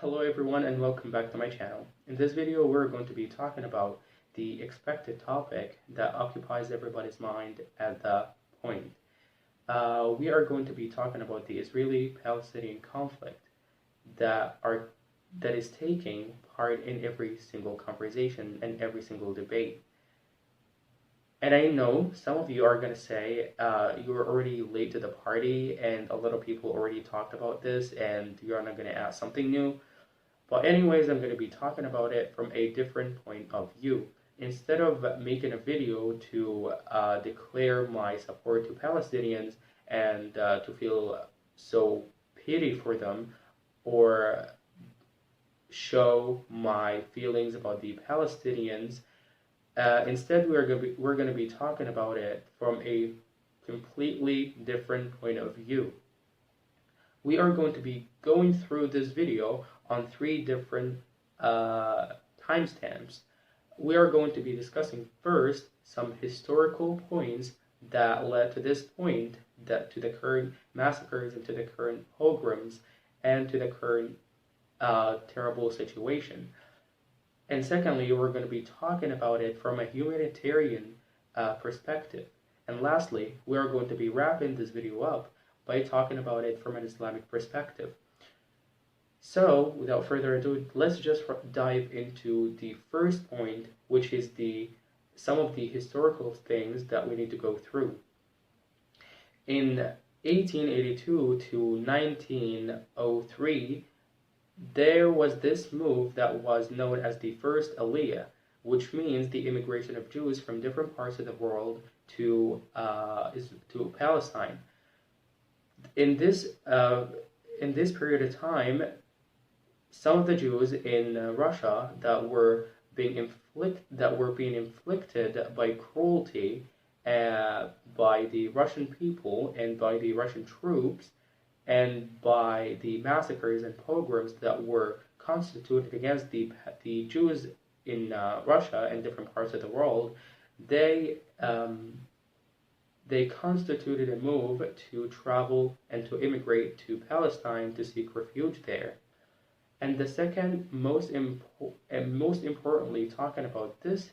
Hello everyone and welcome back to my channel. In this video we're going to be talking about the expected topic that occupies everybody's mind at the point. We are going to be talking about the Israeli-Palestinian conflict that is taking part in every single conversation and every single debate. And I know some of you are going to say you were already late to the party and a lot of people already talked about this and you're not going to add something new. But anyways, I'm going to be talking about it from a different point of view. Instead of making a video to declare my support to Palestinians and to feel so pity for them or show my feelings about the Palestinians, instead we're going to be talking about it from a completely different point of view. We are going to be going through this video on 3 different timestamps. We are going to be discussing first some historical points that led to this point, to the current massacres and to the current pogroms and to the current terrible situation. And secondly, we're going to be talking about it from a humanitarian perspective. And lastly, we are going to be wrapping this video up by talking about it from an Islamic perspective. So, without further ado, let's just dive into the first point, which is some of the historical things that we need to go through. In 1882 to 1903, there was this move that was known as the First Aliyah, which means the immigration of Jews from different parts of the world to Palestine. In this period of time, some of the Jews in Russia that were being inflicted by cruelty by the Russian people and by the Russian troops and by the massacres and pogroms that were constituted against the Jews in Russia and different parts of the world, they constituted a move to travel and to immigrate to Palestine to seek refuge there. And the second most importantly talking about this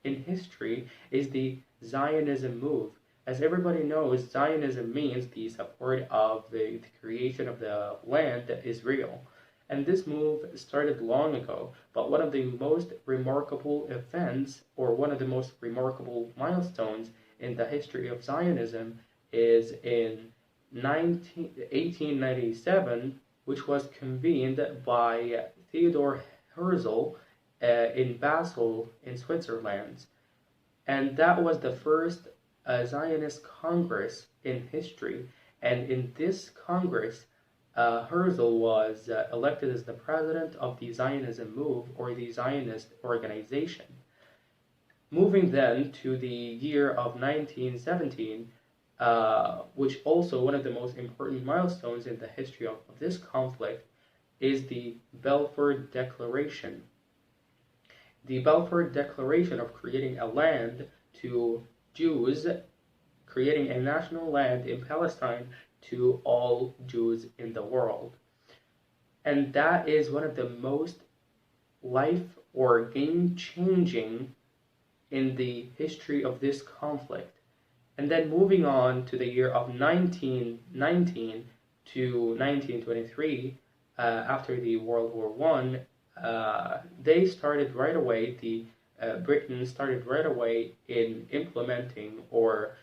in history is the Zionism move. As everybody knows, Zionism means the support of the creation of the land Israel. And this move started long ago, but one of the most remarkable events, or one of the most remarkable milestones in the history of Zionism is in 1897, which was convened by Theodor Herzl in Basel in Switzerland. And that was the first Zionist Congress in history. And in this Congress, Herzl was elected as the president of the Zionism move, or the Zionist organization. Moving then to the year of 1917, which also one of the most important milestones in the history of this conflict is the Balfour Declaration. The Balfour Declaration of creating a land to Jews, creating a national land in Palestine to all Jews in the world. And that is one of the most life or game-changing in the history of this conflict. And then moving on to the year of 1919 to 1923, after the World War I, they started right away, Britain started right away in implementing or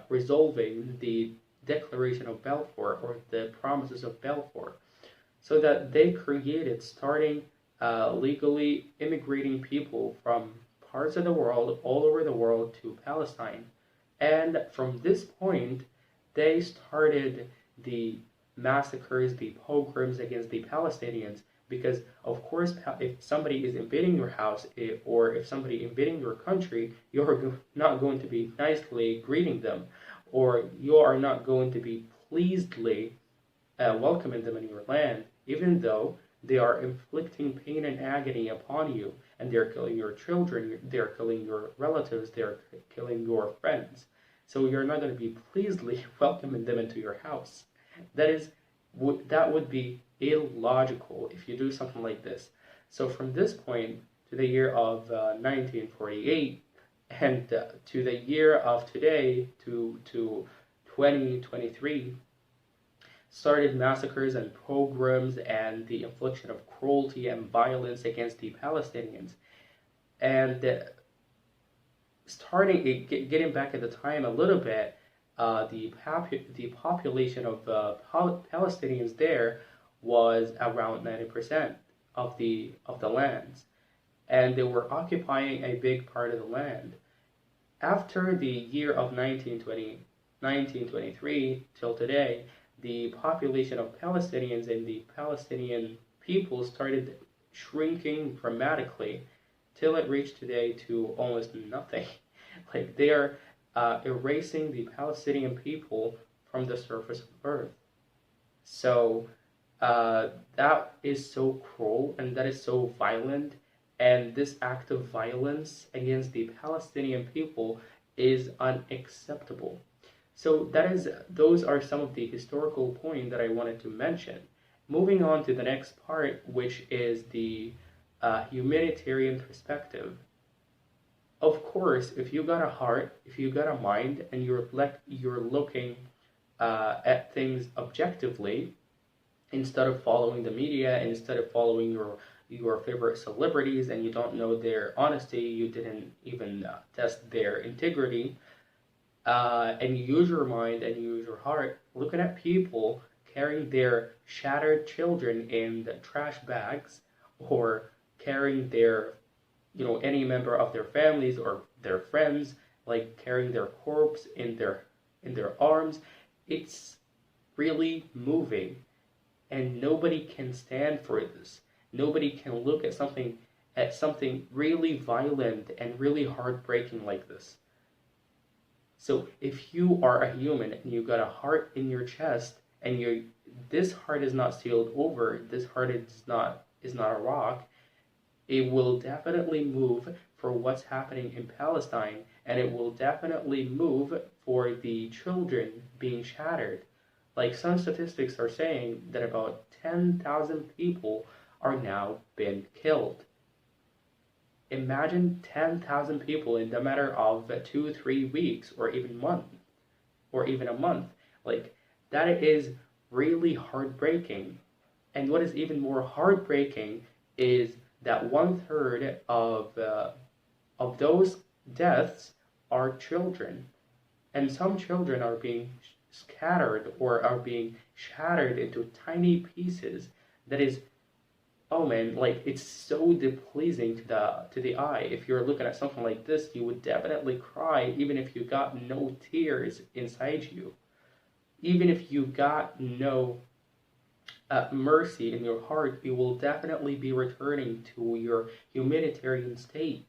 resolving the Declaration of Balfour, or the Promises of Balfour, so that they created, starting legally immigrating people from parts of the world, all over the world, to Palestine. And from this point, they started the massacres, the pogroms against the Palestinians, because of course, if somebody is invading your house, or if somebody invading your country, you're not going to be nicely greeting them, or you are not going to be pleasedly welcoming them in your land, even though they are inflicting pain and agony upon you, and they're killing your children, they're killing your relatives, they're killing your friends. So you're not going to be pleasedly welcoming them into your house. That is That would be illogical if you do something like this. So from this point to the year of 1948 and to the year of today to 2023, started massacres and pogroms and the infliction of cruelty and violence against the Palestinians. And getting back at the time a little bit, the population of Palestinians there was around 90% of the lands, and they were occupying a big part of the land. After the year of 1923 till today, the population of Palestinians and the Palestinian people started shrinking dramatically till it reached today to almost nothing. Like they are erasing the Palestinian people from the surface of the earth. So that is so cruel and that is so violent. And this act of violence against the Palestinian people is unacceptable. So those are some of the historical points that I wanted to mention. Moving on to the next part, which is the humanitarian perspective. Of course, if you got a heart, if you got a mind, and you're looking at things objectively, instead of following the media, instead of following your favorite celebrities, and you don't know their honesty, you didn't even test their integrity, and you use your mind and you use your heart, looking at people carrying their shattered children in the trash bags, or carrying their, any member of their families or their friends, like carrying their corpse in their arms, it's really moving, and nobody can stand for this. Nobody can look at something really violent and really heartbreaking like this. So if you are a human and you got a heart in your chest, and this heart is not sealed over, this heart is not a rock, it will definitely move for what's happening in Palestine, and it will definitely move for the children being shattered. Like some statistics are saying that about 10,000 people are now been killed. Imagine 10,000 people in the matter of 2-3 weeks, or even a month. Like, that is really heartbreaking. And what is even more heartbreaking is that 1/3 of those deaths are children, and some children are being scattered or are being shattered into tiny pieces. That is, oh man, like it's so displeasing to the eye. If you're looking at something like this, you would definitely cry, even if you got no tears inside you, even if you got no mercy in your heart. You will definitely be returning to your humanitarian state.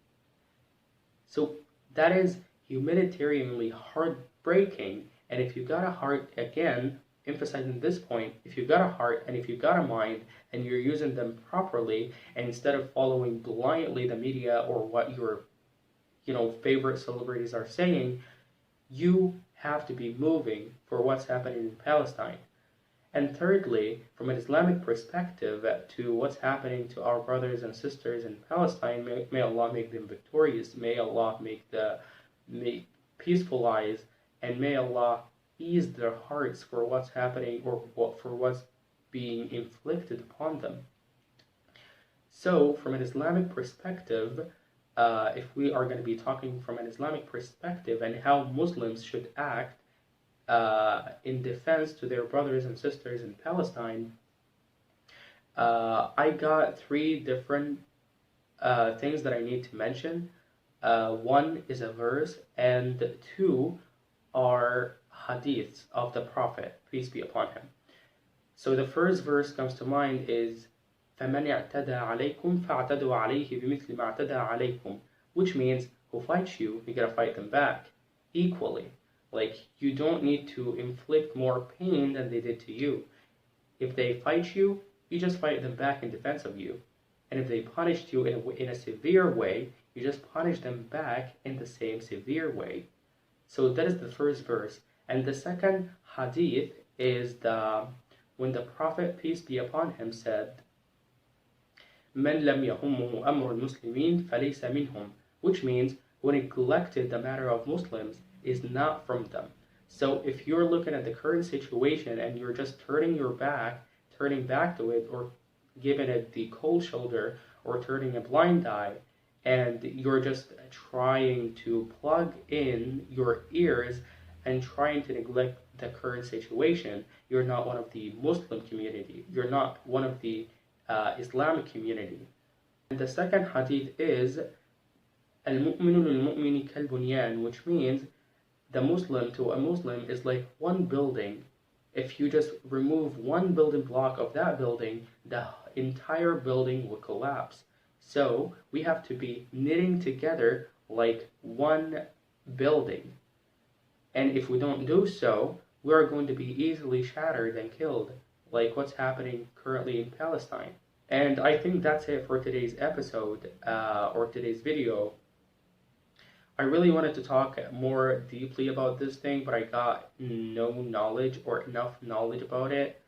So that is humanitarianly heartbreaking. And if you got a heart, again, emphasizing this point, if you got a heart and if you got a mind and you're using them properly, and instead of following blindly the media or what your favorite celebrities are saying, you have to be moving for what's happening in Palestine. And thirdly, from an Islamic perspective, to what's happening to our brothers and sisters in Palestine, may Allah make them victorious, may Allah make peaceful lives, and may Allah ease their hearts for what's happening or for what's being inflicted upon them. So, from an Islamic perspective, if we are going to be talking from an Islamic perspective and how Muslims should act in defense to their brothers and sisters in Palestine, I got 3 different things that I need to mention. 1 is a verse, and 2 are hadiths of the Prophet, peace be upon him. So the first verse comes to mind is فَمَنْ اعْتَدَى عَلَيْكُمْ فَاعْتَدُوا عَلَيْهِ بِمِثْلِ مَا اعْتَدَى عَلَيْكُمْ, which means who fights you, you gotta fight them back equally. Like, you don't need to inflict more pain than they did to you. If they fight you, you just fight them back in defense of you. And if they punished you in a severe way, you just punish them back in the same severe way. So that is the first verse. And the second hadith is the when the Prophet, peace be upon him, said, "من لم يهمه أمر المسلمين فليس منهم," which means who neglected the matter of Muslims is not from them. So if you're looking at the current situation and you're just turning back to it, or giving it the cold shoulder, or turning a blind eye, and you're just trying to plug in your ears and trying to neglect the current situation, you're not one of the Muslim community. You're not one of the Islamic community. And the second hadith is المؤمن للمؤمن كالبنيان, which means the Muslim to a Muslim is like one building. If you just remove one building block of that building, the entire building will collapse. So we have to be knitting together like one building. And if we don't do so, we are going to be easily shattered and killed, like what's happening currently in Palestine. And I think that's it for today's episode, or today's video. I really wanted to talk more deeply about this thing, but I got no knowledge or enough knowledge about it.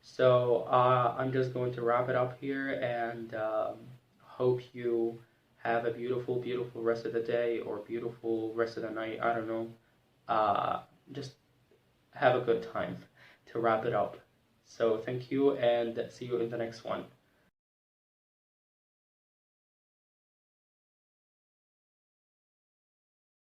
So I'm just going to wrap it up here, and hope you have a beautiful, beautiful rest of the day, or beautiful rest of the night. I don't know. Just have a good time to wrap it up. So thank you, and see you in the next one.